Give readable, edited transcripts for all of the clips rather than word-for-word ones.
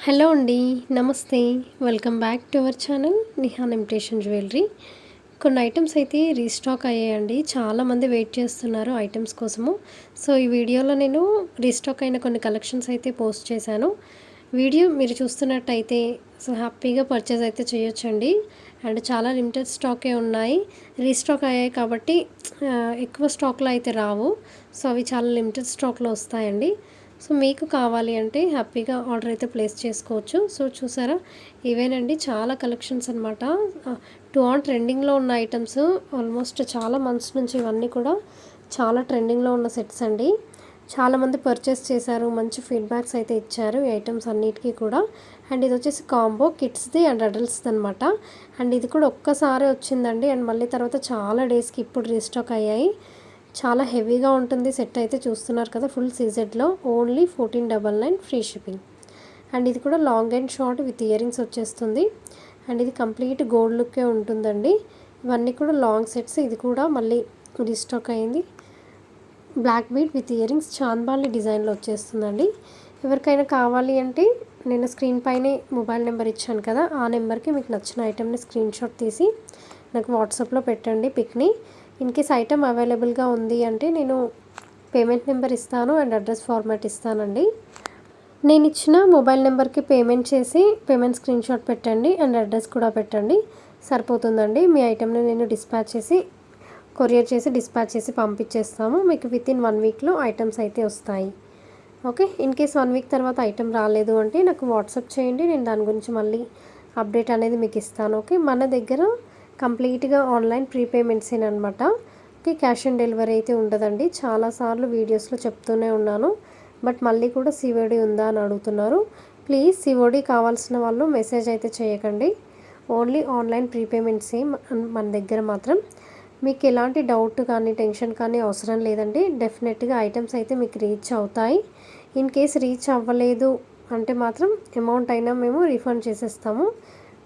Hello అండి. నమస్తే. Welcome back to our channel Nihan imitation jewellery. కొన్ని ఐటమ్స్ అయితే రీస్టాక్ అయ్యాయండి. చాలామంది వెయిట్ చేస్తున్నారు ఐటమ్స్ కోసము. సో ఈ వీడియోలో నేను రీస్టాక్ అయిన కొన్ని కలెక్షన్స్ అయితే పోస్ట్ చేశాను. వీడియో మీరు చూస్తున్నట్టయితే సో హ్యాపీగా పర్చేస్ అయితే చేయొచ్చండి. అండ్ చాలా లిమిటెడ్ స్టాకే ఉన్నాయి. రీస్టాక్ అయ్యాయి కాబట్టి ఎక్కువ స్టాక్లో అయితే రావు. సో అవి చాలా లిమిటెడ్ స్టాక్లో వస్తాయండి. సో మీకు కావాలి అంటే హ్యాపీగా ఆర్డర్ అయితే ప్లేస్ చేసుకోవచ్చు. సో చూసారా, ఇవేనండి చాలా కలెక్షన్స్ అనమాట. టూ ఆన్ ట్రెండింగ్లో ఉన్న ఐటమ్స్. ఆల్మోస్ట్ చాలా మంత్స్ నుంచి ఇవన్నీ కూడా చాలా ట్రెండింగ్లో ఉన్న సెట్స్ అండి. చాలామంది పర్చేస్ చేశారు, మంచి ఫీడ్బ్యాక్స్ అయితే ఇచ్చారు ఈ ఐటమ్స్ అన్నిటికీ కూడా. అండ్ ఇది వచ్చేసి కాంబో కిడ్స్ది అండ్ అడల్ట్స్ది అనమాట. అండ్ ఇది కూడా ఒక్కసారి వచ్చిందండి. అండ్ మళ్ళీ తర్వాత చాలా డేస్కి ఇప్పుడు రీస్టాక్ అయ్యాయి. చాలా హెవీగా ఉంటుంది సెట్ అయితే, చూస్తున్నారు కదా. ఫుల్ సీజెడ్లో ఓన్లీ 1499 ఫ్రీ షిప్పింగ్. అండ్ ఇది కూడా long and short with earrings వచ్చేస్తుంది. అండ్ ఇది కంప్లీట్ గోల్డ్ లుక్కే ఉంటుందండి. ఇవన్నీ కూడా లాంగ్ సెట్స్. ఇది కూడా మళ్ళీ రీస్టాక్ అయింది. Black bead with earrings chandbali డిజైన్లో వచ్చేస్తుందండి. ఎవరికైనా కావాలి అంటే నేను స్క్రీన్ పైనే మొబైల్ నెంబర్ ఇచ్చాను కదా, ఆ నెంబర్కి మీకు నచ్చిన ఐటెంని స్క్రీన్ షాట్ తీసి నాకు వాట్సాప్లో పెట్టండి పిక్ని. ఇన్ కేస్ ఐటమ్ అవైలబుల్గా ఉంది అంటే నేను పేమెంట్ నెంబర్ ఇస్తాను అండ్ అడ్రస్ ఫార్మాట్ ఇస్తానండి. నేను ఇచ్చిన మొబైల్ నెంబర్కి పేమెంట్ చేసి పేమెంట్ స్క్రీన్ షాట్ పెట్టండి అండ్ అడ్రస్ కూడా పెట్టండి, సరిపోతుందండి. మీ ఐటమ్ని నేను కొరియర్ చేసి డిస్పాచ్ చేసి పంపించేస్తాము. మీకు విత్ ఇన్ 1 వీక్లో ఐటమ్స్ అయితే వస్తాయి. ఓకే. ఇన్ కేస్ 1 వీక్ తర్వాత ఐటమ్ రాలేదు అంటే నాకు వాట్సాప్ చేయండి, నేను దాని గురించి మళ్ళీ అప్డేట్ అనేది మీకు ఇస్తాను. ఓకే. మన దగ్గర కంప్లీట్గా ఆన్లైన్ ప్రీపేమెంట్సేనమాట. ఓకే. క్యాష్ ఆన్ డెలివరీ అయితే ఉండదండి. చాలాసార్లు వీడియోస్లో చెప్తూనే ఉన్నాను, బట్ మళ్ళీ కూడా సిఓడి ఉందా అని అడుగుతున్నారు. ప్లీజ్ సిఓడి కావాల్సిన వాళ్ళు మెసేజ్ అయితే చేయకండి. ఓన్లీ ఆన్లైన్ ప్రీపేమెంట్సే మన దగ్గర మాత్రం. మీకు ఎలాంటి డౌట్ కానీ టెన్షన్ కానీ అవసరం లేదండి. డెఫినెట్గా ఐటమ్స్ అయితే మీకు రీచ్ అవుతాయి. ఇన్ కేస్ రీచ్ అవ్వలేదు అంటే మాత్రం అమౌంట్ అయినా మేము రీఫండ్ చేసేస్తాము.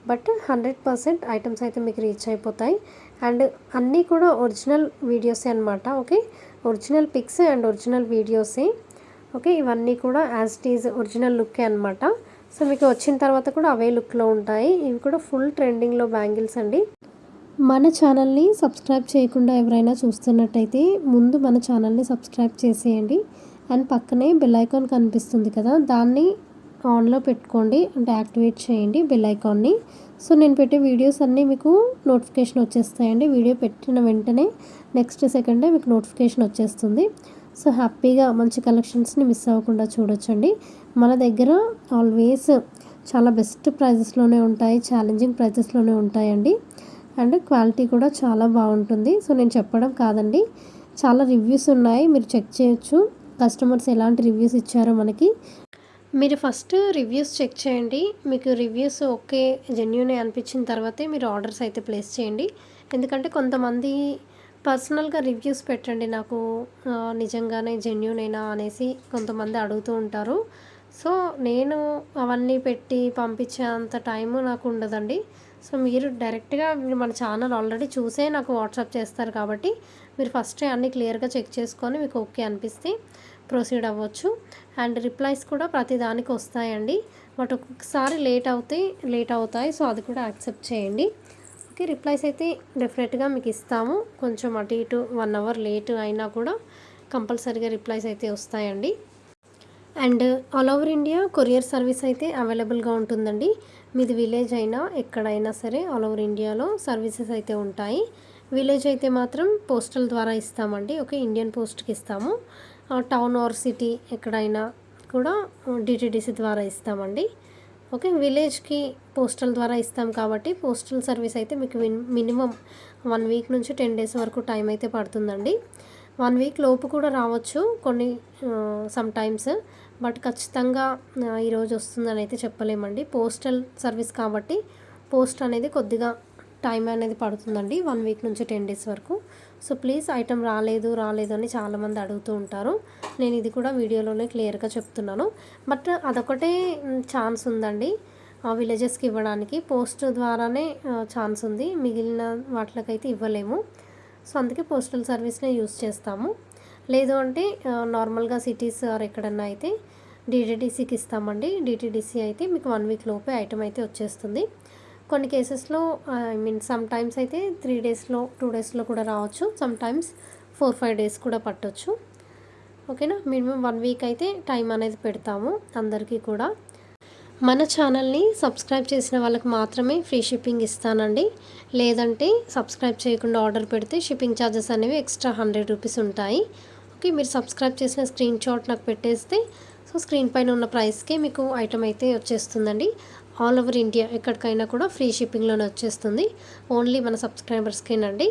బట్ 100% ఐటమ్స్ అయితే మీకు రీచ్ అయిపోతాయి. అండ్ అన్నీ కూడా ఒరిజినల్ వీడియోసే అనమాట. Okay. Original pics and original వీడియోసే. ఓకే. ఇవన్నీ కూడా యాజ్ ఇట్ ఈజ్ ఒరిజినల్ లుక్కే అనమాట. సో మీకు వచ్చిన తర్వాత కూడా అవే లుక్లో ఉంటాయి. ఇవి కూడా ఫుల్ ట్రెండింగ్లో బ్యాంగిల్స్ అండి. మన ఛానల్ని సబ్స్క్రైబ్ చేయకుండా ఎవరైనా చూస్తున్నట్టయితే ముందు మన ఛానల్ని సబ్స్క్రైబ్ చేసేయండి. అండ్ పక్కనే బెల్ ఐకాన్ కనిపిస్తుంది కదా, దాన్ని ఆన్లో పెట్టుకోండి, అంటే యాక్టివేట్ చేయండి బెల్ ఐకాన్ని. సో నేను పెట్టే వీడియోస్ అన్నీ మీకు నోటిఫికేషన్ వచ్చేస్తాయండి. వీడియో పెట్టిన వెంటనే నెక్స్ట్ సెకండే మీకు నోటిఫికేషన్ వచ్చేస్తుంది. సో హ్యాపీగా మంచి కలెక్షన్స్ని మిస్ అవ్వకుండా చూడొచ్చండి. మన దగ్గర ఆల్వేస్ చాలా బెస్ట్ ప్రైజెస్లోనే ఉంటాయి, ఛాలెంజింగ్ ప్రైజెస్లోనే ఉంటాయండి. అండ్ క్వాలిటీ కూడా చాలా బాగుంటుంది. సో నేను చెప్పడం కాదండి, చాలా రివ్యూస్ ఉన్నాయి, మీరు చెక్ చేయొచ్చు. కస్టమర్స్ ఎలాంటి రివ్యూస్ ఇచ్చారో మనకి. మీరు ఫస్ట్ రివ్యూస్ చెక్ చేయండి. మీకు రివ్యూస్ ఓకే జెన్యూనే అనిపించిన తర్వాతే మీరు ఆర్డర్స్ అయితే ప్లేస్ చేయండి. ఎందుకంటే కొంతమంది పర్సనల్గా రివ్యూస్ పెట్టండి నాకు నిజంగానే జెన్యూనేనా అనేసి కొంతమంది అడుగుతూ ఉంటారు. సో నేను అవన్నీ పెట్టి పంపించే అంత టైము నాకు ఉండదండి. సో మీరు డైరెక్ట్గా మన ఛానల్ ఆల్రెడీ చూసే నాకు వాట్సాప్ చేస్తారు కాబట్టి మీరు ఫస్ట్ అన్నీ క్లియర్గా చెక్ చేసుకొని మీకు ఓకే అనిపిస్తే ప్రొసీడ్ అవ్వచ్చు. అండ్ రిప్లైస్ కూడా ప్రతి దానికి వస్తాయండి, బట్ ఒక్కొక్కసారి లేట్ అవుతాయి. సో అది కూడా యాక్సెప్ట్ చేయండి. ఓకే. రిప్లైస్ అయితే డెఫినెట్గా మీకు ఇస్తాము. కొంచెం అటు ఇటు 1 అవర్ లేట్ అయినా కూడా కంపల్సరీగా రిప్లైస్ అయితే వస్తాయండి. And all over India courier service అయితే అవైలబుల్గా ఉంటుందండి. మీది విలేజ్ అయినా ఎక్కడైనా సరే ఆల్ ఓవర్ ఇండియాలో సర్వీసెస్ అయితే ఉంటాయి. విలేజ్ అయితే మాత్రం పోస్టల్ ద్వారా ఇస్తామండి. ఓకే. ఇండియన్ పోస్ట్కి ఇస్తాము. టౌన్ ఆర్ సిటీ ఎక్కడైనా కూడా డిటిడిసి ద్వారా ఇస్తామండి. ఓకే. విలేజ్కి పోస్టల్ ద్వారా ఇస్తాం కాబట్టి పోస్టల్ సర్వీస్ అయితే మీకు మినిమం 1 వీక్ నుంచి 10 డేస్ వరకు టైం అయితే పడుతుందండి. 1 వీక్ లోపు కూడా రావచ్చు కొన్ని సమ్ టైమ్స్, బట్ ఖచ్చితంగా ఈరోజు వస్తుందని అయితే చెప్పలేమండి. పోస్టల్ సర్వీస్ కాబట్టి పోస్ట్ అనేది కొద్దిగా టైం అనేది పడుతుందండి, 1 వీక్ నుంచి 10 డేస్ వరకు. సో ప్లీజ్ ఐటమ్ రాలేదు అని చాలామంది అడుగుతూ ఉంటారు. నేను ఇది కూడా వీడియోలోనే క్లియర్గా చెప్తున్నాను. బట్ అదొకటే ఛాన్స్ ఉందండి విలేజెస్కి ఇవ్వడానికి. పోస్ట్ ద్వారానే ఛాన్స్ ఉంది, మిగిలిన వాటికైతే ఇవ్వలేము. సో అందుకే పోస్టల్ సర్వీస్నే యూస్ చేస్తాము. లేదు అంటే నార్మల్గా సిటీస్ ఆర్ ఎక్కడన్నా అయితే డీటీడీసీకి ఇస్తామండి. డీటీడీసీ అయితే మీకు 1 వీక్ లోపే ఐటెం అయితే వచ్చేస్తుంది. కొన్ని కేసెస్‌లో సమ్ టైమ్స్ అయితే 3 డేస్‌లో, 2 డేస్‌లో కూడా రావచ్చు. సమ్ టైమ్స్ 4, 5 డేస్ కూడా పట్టొచ్చు. ఓకేనా. మినిమం 1 వీక్ అయితే టైం అనేది పెడతాము అందరికీ కూడా. మన ఛానల్ని సబ్స్క్రైబ్ చేసిన వాళ్ళకి మాత్రమే ఫ్రీ షిప్పింగ్ ఇస్తానండి. లేదంటే సబ్స్క్రైబ్ చేయకుండా ఆర్డర్ పెడితే షిప్పింగ్ ఛార్జెస్ అనేవి ఎక్స్ట్రా 100 రూపీస్ ఉంటాయి. ఓకే. మీరు సబ్స్క్రైబ్ చేసిన స్క్రీన్ షాట్ నాకు పెట్టేస్తే స్క్రీన్ పైన ఉన్న ప్రైస్కే మీకు ఐటమ్ అయితే వచ్చేస్తుందండి. ఆల్ ఓవర్ ఇండియా ఎక్కడికైనా కూడా ఫ్రీ షిప్పింగ్లోనే వచ్చేస్తుంది. ఓన్లీ మన సబ్స్క్రైబర్స్కేనండి.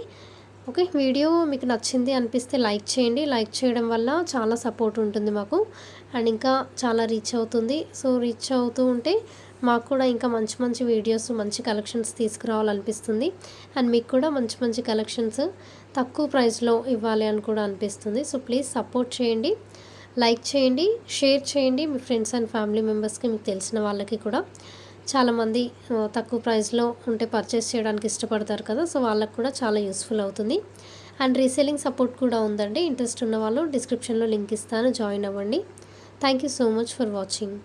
ఓకే. వీడియో మీకు నచ్చింది అనిపిస్తే లైక్ చేయండి. లైక్ చేయడం వల్ల చాలా సపోర్ట్ ఉంటుంది మాకు. అండ్ ఇంకా చాలా రీచ్ అవుతుంది. రీచ్ అవుతూ ఉంటే మాకు కూడా ఇంకా మంచి మంచి వీడియోస్, మంచి కలెక్షన్స్ తీసుకురావాలనిపిస్తుంది. అండ్ మీకు కూడా మంచి మంచి కలెక్షన్స్ తక్కువ ప్రైస్లో ఇవ్వాలి అని కూడా అనిపిస్తుంది. ప్లీజ్ సపోర్ట్ చేయండి, లైక్ చేయండి, షేర్ చేయండి మీ ఫ్రెండ్స్ అండ్ ఫ్యామిలీ మెంబర్స్కి, మీకు తెలిసిన వాళ్ళకి కూడా. చాలామంది తక్కువ ప్రైస్లో ఉంటే పర్చేస్ చేయడానికి ఇష్టపడతారు కదా. వాళ్ళకి కూడా చాలా యూస్ఫుల్ అవుతుంది. అండ్ రీసేలింగ్ సపోర్ట్ కూడా ఉందండి. ఇంట్రెస్ట్ ఉన్న వాళ్ళు డిస్క్రిప్షన్లో లింక్ ఇస్తాను, జాయిన్ అవ్వండి. Thank you so much for watching.